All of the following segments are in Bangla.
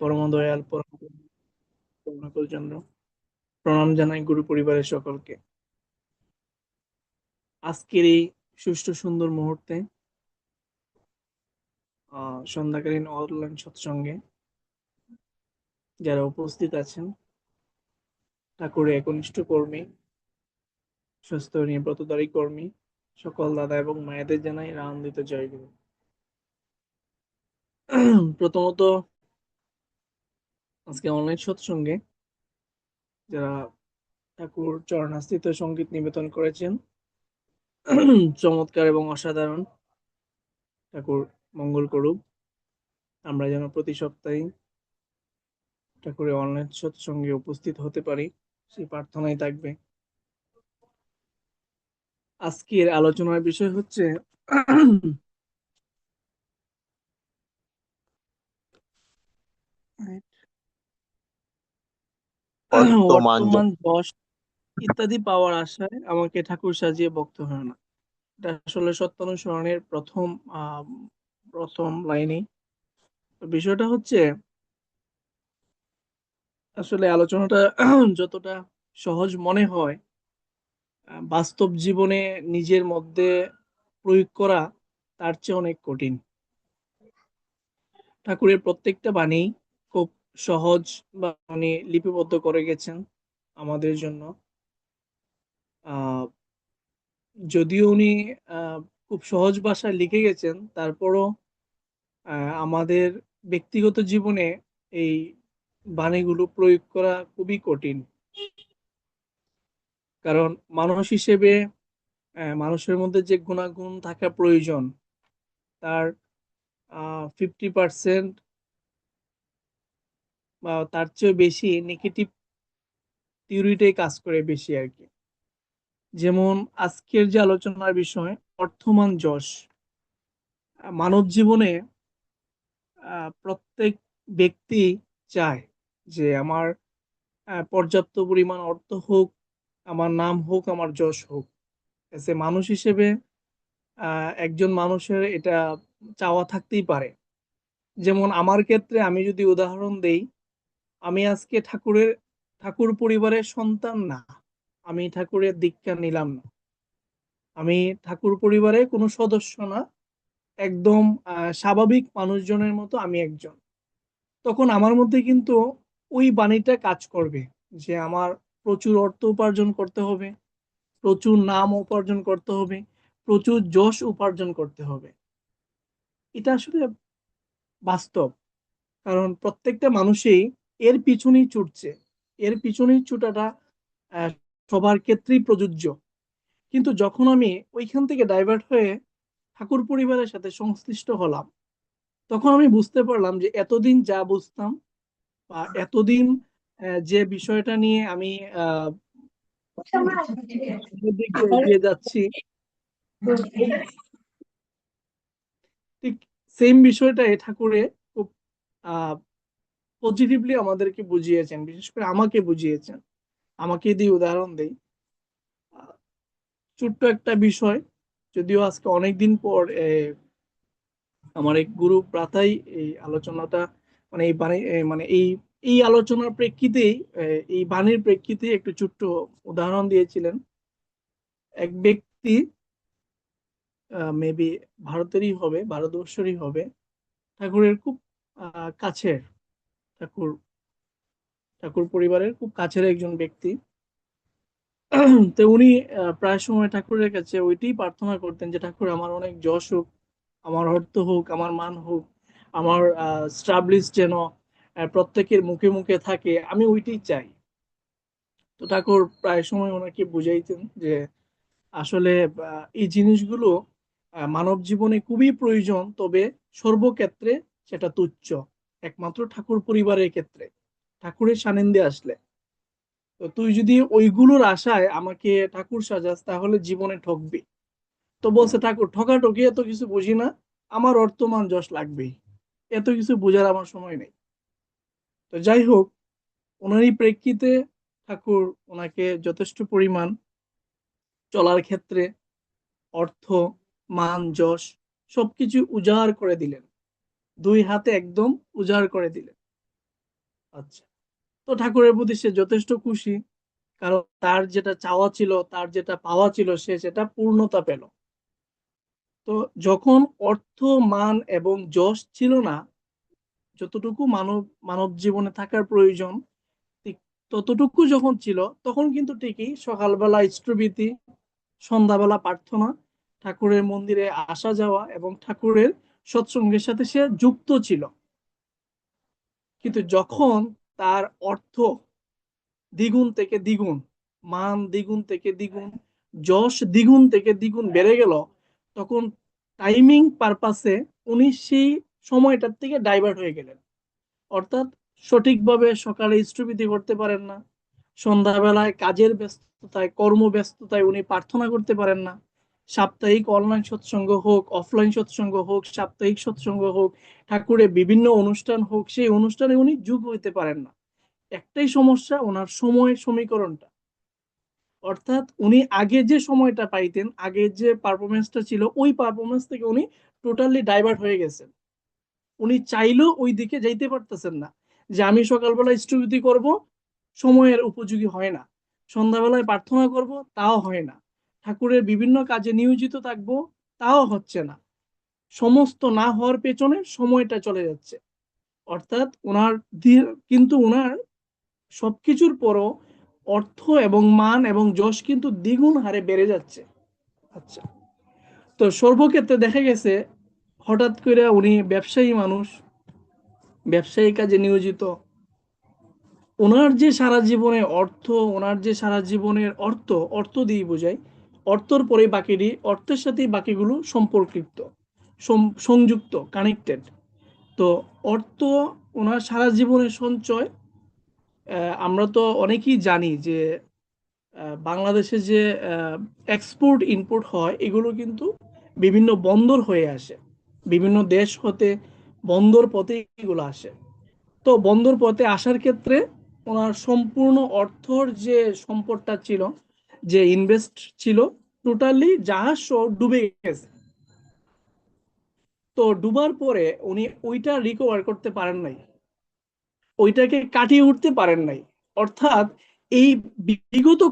পরম দয়াল পরম করুণাকর জন্য প্রণাম জানাই গুরু পরিবারের সকলকে। আজকের এই সুষ্ঠু সুন্দর মুহূর্তে সন্ধ্যাকালীন অনলাইন সৎসঙ্গে যারা উপস্থিত আছেন, ঠাকুরের একনিষ্ঠ কর্মী, স্বাস্থ্য নিয়ে ব্রতধারী কর্মী সকল দাদা এবং মায়েদের জানাই আনন্দিত জয়গুরু। প্রথমত আজকে অনলাইন সৎসঙ্গে যারা ঠাকুর চরণাস্থিত সঙ্গীত নিবেদন করেছেন, চমৎকার এবং অসাধারণ। ঠাকুর মঙ্গল করুক। আমরা যেন প্রতি সপ্তাহে ঠাকুরের অনলাইন সৎসঙ্গে উপস্থিত হতে পারি, সেই প্রার্থনাই থাকবে। আজকের আলোচনার বিষয় হচ্ছে বর্তমান বর্তমান যশ ইত্যাদি পাওয়ার আশায় আমাকে ঠাকুর সাজিয়ে ভক্ত হয় না। এটা আসলে সত্যানুসরণের প্রথম লাইনে। বিষয়টা হচ্ছে আসলে আলোচনাটা যতটা সহজ মনে হয়, বাস্তব জীবনে নিজের মধ্যে প্রয়োগ করা তার চেয়ে অনেক কঠিন। ঠাকুরের প্রত্যেকটা বাণী খুব সহজ বাণী লিপিবদ্ধ করে গেছেন আমাদের জন্য। আহ যদিও উনি খুব সহজ ভাষায় লিখে গেছেন, তারপরও আমাদের ব্যক্তিগত জীবনে এই বাণীগুলো প্রয়োগ করা খুবই কঠিন। কারণ মানুষ হিসেবে মানুষের মধ্যে যে গুণাগুণ থাকা প্রয়োজন, তার 50% বা তার চেয়ে বেশি নেগেটিভ থিওরিটাই কাজ করে বেশি আর কি। যেমন আজকের যে আলোচনার বিষয় অর্থমান যশ, মানব জীবনে প্রত্যেক ব্যক্তি চায় যে আমার পর্যাপ্ত পরিমাণ অর্থ হোক, আমার নাম হোক, আমার যশ হোক। এসে মানুষ হিসেবে একজন মানুষের এটা চাওয়া থাকতেই পারে। যেমন আমার ক্ষেত্রে আমি যদি উদাহরণ দেই, আমি আজকে ঠাকুর পরিবারের সন্তান না, আমি ঠাকুরের দীক্ষা নিলাম না, আমি ঠাকুর পরিবারের কোনো সদস্য না, একদম স্বাভাবিক মানুষজনের মতো আমি একজন। তখন আমার মধ্যে কিন্তু ওই বাণীটা কাজ করবে যে আমার প্রচুর অর্থ উপার্জন করতে হবে, প্রচুর নাম উপার্জন করতে হবে, প্রচুর যশ উপার্জন করতে হবে। এটা আসলে বাস্তব। কারণ প্রত্যেকটা মানুষই এর পিছনেই ছুটছে, এর পিছনেই ছুটাটা আহ, সবার ক্ষেত্রেই প্রযোজ্য। কিন্তু যখন আমি ওইখান থেকে ডাইভার্ট হয়ে ঠাকুর পরিবারের সাথে সংশ্লিষ্ট হলাম, তখন আমি বুঝতে পারলাম যে এতদিন যা বুঝতাম বা এতদিন যে বিষয়টা নিয়ে আমি আহ সামনের দিকে এগিয়ে যাচ্ছি, ঠিক সেম বিষয়টা এ ঠাকুরে খুব আহ পজিটিভলি আমাদেরকে বুঝিয়েছেন, বিশেষ করে আমাকে বুঝিয়েছেন। আমাকে দিয়ে উদাহরণ দেই। আহ, ছোট্ট একটা বিষয়, যদিও আজকে অনেকদিন পর আমার এক গুরু প্রাতাই এই আলোচনাটা, মানে এই বাণী মানে এই আলোচনার প্রেক্ষিতেই, এই বাণীর প্রেক্ষিতে একটু ছোট্ট উদাহরণ দিয়েছিলেন। এক ব্যক্তি, মেবি ভারতেরই হবে, ভারতবর্ষেরই হবে, ঠাকুরের খুব কাছের, ঠাকুর ঠাকুর পরিবারের খুব কাছের একজন ব্যক্তি। তো উনি প্রায় সময় ঠাকুরের কাছে ওইটাই প্রার্থনা করতেন যে ঠাকুর আমার অনেক যশ হোক, আমার অর্থ হোক, আমার মান হোক, আমার স্টাবলিশ যেন প্রত্যেকের মুখে মুখে থাকে, আমি ওইটাই চাই। তো ঠাকুর প্রায় সময় ওনাকে বুঝাইতেন যে আসলে এই জিনিসগুলো মানব জীবনে খুবই প্রয়োজন, তবে সর্বক্ষেত্রে সেটা তুচ্ছ, একমাত্র ঠাকুর পরিবারের ক্ষেত্রে, ঠাকুরের সান্নিধ্যে আসলে। তো তুই যদি ওইগুলোর আশায় আমাকে ঠাকুর সাজাস, তাহলে জীবনে ঠকবি। তো বলছে ঠাকুর ঠকাঠকি এত কিছু বুঝি না, আমার অর্থমান যশ লাগবেই, এত কিছু বোঝার আমার সময় নেই। তো যাই হোক, ওনারই প্রেক্ষিতে ঠাকুর ওনাকে যথেষ্ট পরিমাণ চলার ক্ষেত্রে অর্থ, মান, যশ সবকিছু উজাড় করে দিলেন, দুই হাতে একদম উজাড় করে দিলেন। আচ্ছা, তো ঠাকুরের প্রতি সে যথেষ্ট খুশি, কারণ তার যেটা চাওয়া ছিল, তার যেটা পাওয়া ছিল, সে সেটা পূর্ণতা পেল। তো যখন অর্থ, মান এবং যশ ছিল না, যতটুকু মানব জীবনে থাকার প্রয়োজন ঠিক ততটুকু যখন ছিল, তখন কিন্তু ঠিকই সকালবেলা স্থবিতি, সন্ধ্যাবেলা প্রার্থনা, ঠাকুরের মন্দিরে আসা যাওয়া এবং ঠাকুরের সৎসঙ্গের সাথে সে যুক্ত ছিল। কিন্তু যখন তার অর্থ দ্বিগুণ থেকে দ্বিগুণ, মান দ্বিগুণ থেকে দ্বিগুণ, যশ দ্বিগুণ থেকে দ্বিগুণ বেড়ে গেল, তখন টাইমিং পারপাসে উনি সেই সময়টার থেকে ডাইভার্ট হয়ে গেলেন। অর্থাৎ সঠিকভাবে সকালে স্থবিতি করতে পারেন না, সন্ধ্যাবেলায় কাজের ব্যস্ততায়, কর্মব্যস্ততায় উনি প্রার্থনা করতে পারেন না, সাপ্তাহিক অনলাইন সৎসঙ্গ হোক, অফলাইন সৎসঙ্গ হোক, সাপ্তাহিক সৎসঙ্গ হোক, ঠাকুরের বিভিন্ন অনুষ্ঠান হোক, সেই অনুষ্ঠানে উনি যোগ হইতে পারেন না। একটাই সমস্যা, ওনার সময় সমীকরণটা। অর্থাৎ উনি আগে যে সময়টা পাইতেন, আগে যে পারফরমেন্সটা ছিল, ওই পারফরমেন্স থেকে উনি টোটালি ডাইভার্ট হয়ে গেছেন। উনি চাইলেও ওই দিকে যাইতে পারতেছেন না, যে আমি সকালবেলা স্থবিতি করব, সময়ের উপযোগী হয় না, সন্ধ্যাবেলায় প্রার্থনা করব, তাও হয় না, ঠাকুরের বিভিন্ন কাজে নিয়োজিত থাকবো, তাও হচ্ছে না। সমস্ত না হওয়ার পেছনে সময়টা চলে যাচ্ছে। অর্থাৎ কিন্তু ওনার সবকিছুর পরও অর্থ এবং মান এবং যশ কিন্তু দ্বিগুণ হারে বেড়ে যাচ্ছে। আচ্ছা, তো সর্বক্ষেত্রে দেখা গেছে হঠাৎ করে উনি ব্যবসায়ী মানুষ, ব্যবসায়ী কাজে নিয়োজিত, ওনার যে সারা জীবনে অর্থ, ওনার যে সারা জীবনের অর্থ, অর্থ দিয়ে বোঝায়, অর্থর পরে বাকিটি, অর্থের সাথে বাকিগুলো সম্পর্কিত, সংযুক্ত, কানেক্টেড। তো অর্থ ওনার সারা জীবনের সঞ্চয়। আমরা তো অনেকেই জানি যে বাংলাদেশে যে এক্সপোর্ট ইম্পোর্ট হয়, এগুলো কিন্তু বিভিন্ন বন্দর হয়ে আসে, বিভিন্ন দেশ হতে বন্দর পথে এগুলো আসে। তো বন্দর পথে আসার ক্ষেত্রে ওনার সম্পূর্ণ অর্থর যে সম্পদটা ছিল, যে ইনভেস্ট ছিল, টোটালি জাহাজ সহ ডুবে গেছে। তো ডুবার পরে উনি ওইটা রিকভার করতে পারেন নাই, ওইটাকে কাটিয়ে উঠতে পারেন নাই। অর্থাৎ এই বিগত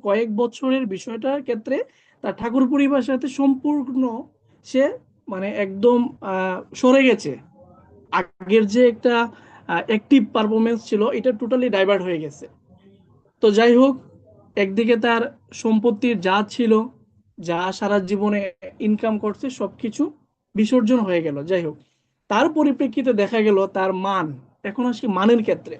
কয়েক বছরের বিষয়টার ক্ষেত্রে তার ঠাকুর পরিবারের সাথে সম্পূর্ণ সে মানে একদম সরে গেছে। আগের যে একটা অ্যাক্টিভ পারফরমেন্স ছিল, এটা টোটালি ডাইভার্ট হয়ে গেছে। তো যাই হোক, একদিকে তার সম্পত্তির যা ছিল, যা সারা জীবনে ইনকাম করছে, সবকিছু বিসর্জন হয়ে গেল। যাই হোক, তার পরিপ্রেক্ষিতে দেখা গেল তার মান, এখন আসি মানের ক্ষেত্রে।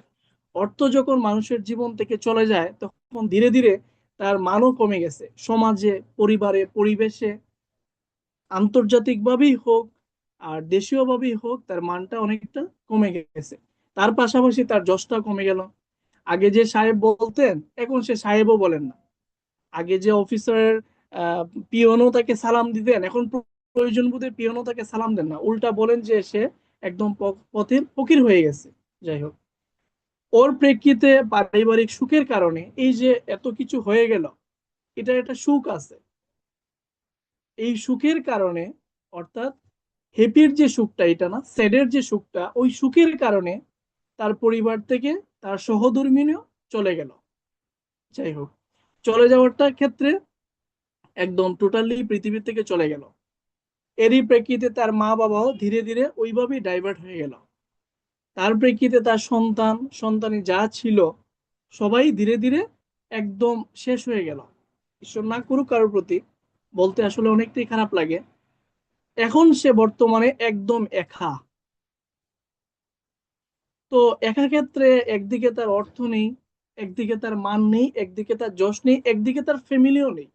অর্থ যখন মানুষের জীবন থেকে চলে যায়, তখন ধীরে ধীরে তার মানও কমে গেছে, সমাজে, পরিবারে, পরিবেশে, আন্তর্জাতিকভাবেই হোক আর দেশীয়ভাবেই হোক, তার মানটা অনেকটা কমে গেছে। তার পাশাপাশি তার যশটা কমে গেল। আগে যে সাহেব বলতেন, এখন সে সাহেবও বলেন না। আগে যে অফিসারের পিয়নও তাকে সালাম দিতেন, এখন প্রয়োজন বোধে পিয়নও তাকে সালাম দেন না, উল্টা বলেন যে সে একদম পথের ফকির হয়ে গেছে। যাই হোক, ওর প্রেক্ষিতে পারিবারিক সুখের কারণে এই যে এত কিছু হয়ে গেল, এটা একটা সুখ আছে। এই সুখের কারণে, অর্থাৎ হ্যাপির যে সুখটা, এটা না, স্যাডের যে সুখটা, ওই সুখের কারণে তার পরিবার থেকে তার সহধর্মিণীও চলে গেল। যাই হোক, চলে যাওয়ারটা ক্ষেত্রে একদম টোটালি পৃথিবী থেকে চলে গেল। এরই প্রেক্ষিতে তার মা বাবাও ধীরে ধীরে ওইভাবেই ডাইভার্ট হয়ে গেল। তার প্রেক্ষিতে তার সন্তানি যা ছিল, সবাই ধীরে ধীরে একদম শেষ হয়ে গেল। ঈশ্বর না করুক কারোর প্রতি, বলতে আসলে অনেকটাই খারাপ লাগে। এখন সে বর্তমানে একদম একা। তো একা ক্ষেত্রে একদিকে তার অর্থ নেই, একদিকে তার মান নেই, একদিকে তার যশ নেই, একদিকে তার ফ্যামিলিও নেই।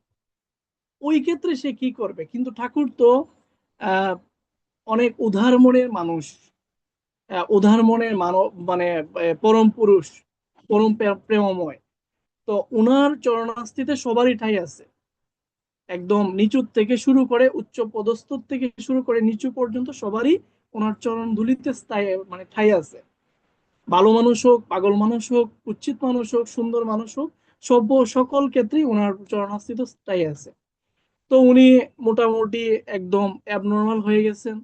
ওই ক্ষেত্রে সে কি করবে? কিন্তু ঠাকুর তো আহ অনেক উদার মনের মানুষ, উদার মনের মানব, মানে পরম পুরুষ, পরম প্রেমময়। তো উনার চরণাস্থিতে সবারই ঠাঁই আছে, একদম নিচু থেকে শুরু করে উচ্চ পদস্থ থেকে শুরু করে নিচু পর্যন্ত সবারই ওনার চরণ ধুলিতে স্থায়ী, মানে ঠাঁই আছে। ভালো মানুষ হোক, পাগল মানুষ হোক, কুৎসিত মানুষ হোক, সুন্দর মানুষ হোক, সকল ক্ষেত্রেই ওনার চরণাস্থিত স্থায়ী আছে। তো উনি মোটামুটি একদম অ্যাবনর্মাল হয়ে গেছেন,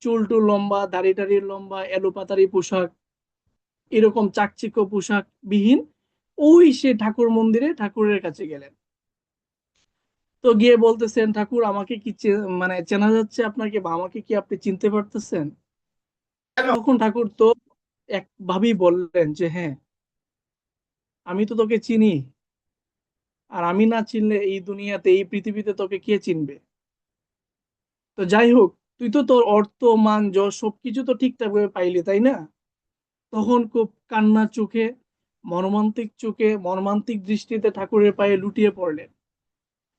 চুল টুল লম্বা, দাড়ি টাড়ি লম্বা, এলোপাতাড়ি পোশাক, এরকম চাকচিক্য পোশাক বিহীন ওই সে ঠাকুর মন্দিরে ঠাকুরের কাছে গেলেন। তো গিয়ে বলতেছেন, ঠাকুর আমাকে কি মানে চেনা যাচ্ছে আপনাকে, বা আমাকে কি আপনি চিনতে পারতেছেন? তখন ঠাকুর তো এক ভাবেই বললেন যে হ্যাঁ, আমি তো তোকে চিনি, আর আমি না চিনলে এই দুনিয়াতে এই পৃথিবীতে তোকে কে চিনবে? তো যাই হোক, তুই তো তোর অর্থ মান যশ সবকিছু তো ঠিকঠাক ভাবে পাইলি, তাই না? তখন খুব কান্না চোখে, মর্মান্তিক চোখে, মর্মান্তিক দৃষ্টিতে ঠাকুরের পায়ে লুটিয়ে পড়লেন।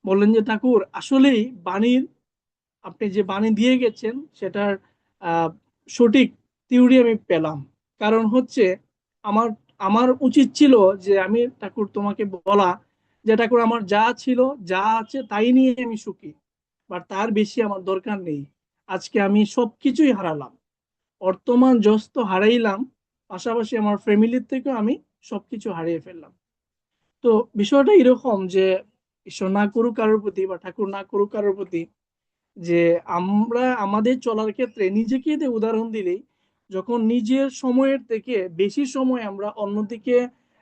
বললেন যে ঠাকুর, আসলেই বাণীর, আপনি যে বাণী দিয়ে গেছেন সেটার আহ, সঠিক থিওরি আমি পেলাম। কারণ হচ্ছে আমার আমার উচিত ছিল যে আমি ঠাকুর তোমাকে বলা যে ঠাকুর আমার যা ছিল, যা আছে তাই নিয়ে আমি সুখী, বাট তার বেশি আমার দরকার নেই। আজকে আমি সবকিছুই হারালাম, বর্তমান যশ তো হারাইলাম, পাশাপাশি আমার ফ্যামিলির থেকেও আমি সবকিছু হারিয়ে ফেললাম। তো বিষয়টা এরকম যে ঈশ্বর না করুক কারোর প্রতি বা ঠাকুর না করুক কারোর প্রতি, যে আমরা আমাদের চলার ক্ষেত্রে নিজেকে দিয়ে উদাহরণ দিলেই, যখন নিজের সময়ের থেকে বেশি সময় আমরা অন্যদিকে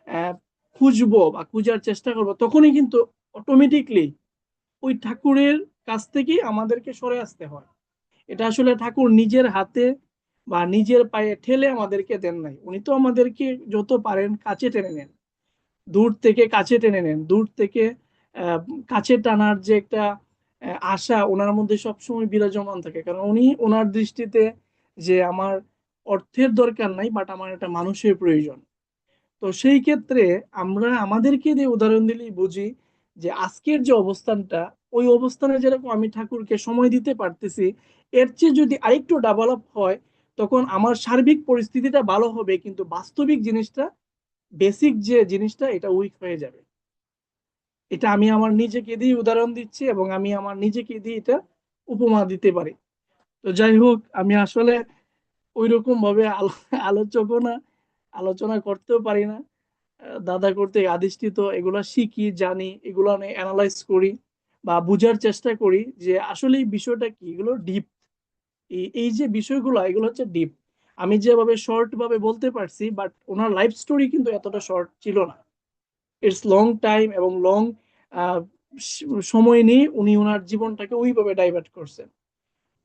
আহ, খুঁজবো বা খুঁজার চেষ্টা করব, তখনই কিন্তু অটোমেটিকলি ওই ঠাকুরের কাছ থেকেই আমাদেরকে সরে আসতে হয়। এটা আসলে ঠাকুর নিজের হাতে বা নিজের পায়ে ঠেলে আমাদেরকে দেন নাই, উনি তো আমাদেরকে যত পারেন কাছে টেনে নেন, দূর থেকে কাছে টেনে নেন, দূর থেকে আহ, কাছে টানার যে একটা আশা ওনার মধ্যে সবসময় বিরাজমান থাকে। কারণ উনি ওনার দৃষ্টিতে যে আমার অর্থের দরকার নাই, বাট আমার একটা মানুষের প্রয়োজন। তো সেই ক্ষেত্রে আমরা আমাদেরকে দিয়ে উদাহরণ দিলেই বুঝি যে আজকের যে অবস্থানটা, ওই অবস্থানে যেরকম আমি ঠাকুরকে সময় দিতে পারতেছি, এর চেয়ে যদি আরেকটু ডেভেলপ হয়, তখন আমার সার্বিক পরিস্থিতিটা ভালো হবে, কিন্তু বাস্তবিক জিনিসটা, বেসিক যে জিনিসটা, এটা উইক হয়ে যাবে। এটা আমি আমার নিজেকে দিয়ে উদাহরণ দিচ্ছি, এবং আমি আমার নিজেকে দিয়ে এটা উপমা দিতে পারি। তো যাই হোক, আমি আসলে ওইরকম ভাবে আলোচকও না, আলোচনা করতেও পারি না। দাদা কর্তৃক আদিষ্টিত এগুলা শিখি, জানি, এগুলো নিয়ে অ্যানালাইজ করি বা বুঝার চেষ্টা করি যে আসলে এই বিষয়টা কি, এগুলো ডিপ। এই যে বিষয়গুলো, এগুলো হচ্ছে ডিপ। আমি যেভাবে শর্ট ভাবে বলতে পারছি, বাট ওনার লাইফ স্টোরি কিন্তু এতটা শর্ট ছিল না। ইটস লং টাইম এবং লং সময় নিয়ে উনি ওনার জীবনটাকে ওইভাবে ডাইভার্ট করছেন।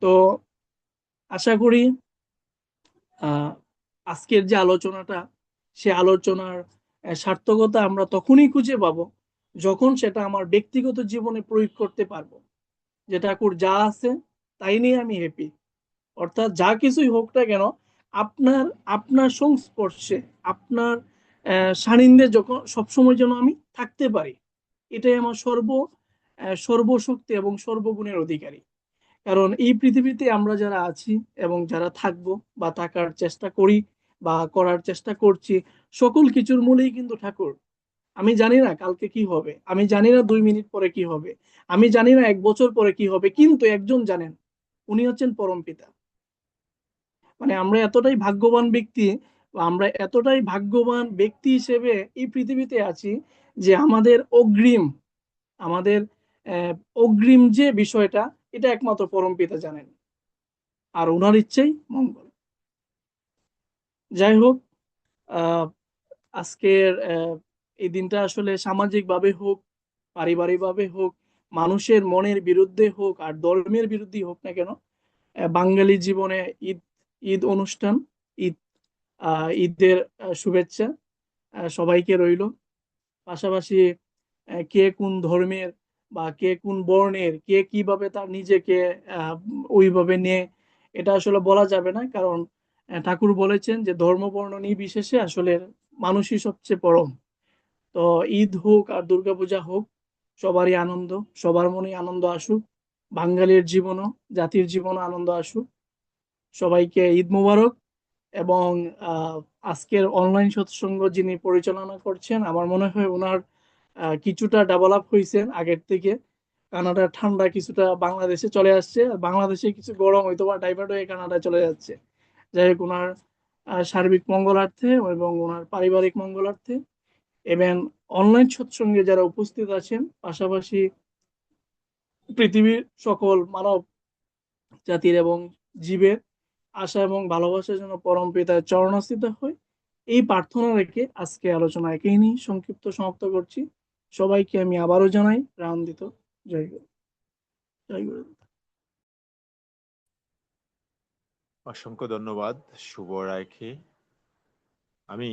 তো আশা করি আহ আজকের যে আলোচনাটা, সে আলোচনার সার্থকতা আমরা তখনই খুঁজে পাবো যখন সেটা আমার ব্যক্তিগত জীবনে প্রয়োগ করতে পারবো। যে ঠাকুর যা আছে তাই নিয়ে আমি হ্যাপি, অর্থাৎ যা কিছুই হোক না কেন, আপনার আপনার সংস্পর্শে, আপনার সান্নিধ্যে যখন সবসময় যেন আমি থাকতে পারি, এটাই আমার সর্বশক্তি এবং সর্বগুণের অধিকারী। কারণ এই পৃথিবীতে আমরা যারা আছি এবং যারা থাকবো বা থাকার চেষ্টা করি বা করার চেষ্টা করছি, সকল কিছুর মূলেই কিন্তু ঠাকুর। আমি জানি না কালকে কি হবে, আমি জানি না 2 মিনিট পরে কি হবে, আমি জানি না 1 বছর পরে কি হবে, কিন্তু একজন জানেন, উনি হচ্ছেন পরম পিতা। মানে আমরা এতটাই ভাগ্যবান ব্যক্তি, বা আমরা এতটাই ভাগ্যবান ব্যক্তি হিসেবে এই পৃথিবীতে আছি যে আমাদের অগ্রিম, আমাদের আহ, অগ্রিম যে বিষয়টা, এটা একমাত্র পরম পিতা জানেন, আর ওনার ইচ্ছেই মঙ্গল। যাই হোক, আহ আজকের এই দিনটা আসলে সামাজিক ভাবে হোক, পারিবারিক ভাবে হোক, মানুষের মনের বিরুদ্ধে হোক আর ধর্মের বিরুদ্ধে হোক না কেন, বাঙালি জীবনে ঈদ, ঈদ অনুষ্ঠান, ঈদ, ঈদের শুভেচ্ছা সবাইকে রইল। পাশাপাশি কে কোন ধর্মের বা কে কোন বর্ণের, কে কিভাবে তার নিজেকে আহ, ওইভাবে নিয়ে, এটা আসলে বলা যাবে না। কারণ ঠাকুর বলেছেন যে ধর্ম বর্ণ নির্বিশেষে আসলে মানুষই সবচেয়ে পরম। তো ঈদ হোক আর দুর্গাপূজা হোক, সবারই আনন্দ, সবার মনে আনন্দ আসুক, বাঙালির জীবনও, জাতির জীবনও আনন্দ আসুক। সবাইকে ঈদ মোবারক। এবং আহ, আজকের অনলাইন সৎসঙ্গ যিনি পরিচালনা করছেন, আমার মনে হয় ওনার কিছুটা ডেভেলপ হয়েছেন আগের থেকে। কানাডার ঠান্ডা কিছুটা বাংলাদেশে চলে আসছে, আর বাংলাদেশে কিছু গরম হয়তো বা ডাইভার্ট হয়ে কানাডায় চলে যাচ্ছে। যাই হোক, ওনার সার্বিক মঙ্গলার্থে এবং ওনার পারিবারিক মঙ্গলার্থে, এবং অনলাইন সৎসঙ্গে যারা উপস্থিত আছেন, পাশাপাশি পৃথিবীর সকল মানব জাতির এবং জীবের আশা এবং ভালোবাসার জন্য পরম পিতার চরণাস্থিত হয়। এই প্রার্থনা রেখে আজকে আলোচনা একেই সংক্ষিপ্ত সমাপ্ত করছি। সবাইকে আমি আবারও জানাই প্রাণদিত জয় গুরু। জয় গুরু। অসংখ্য ধন্যবাদ শুভ রায়কে। আমি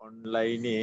অনলাইনে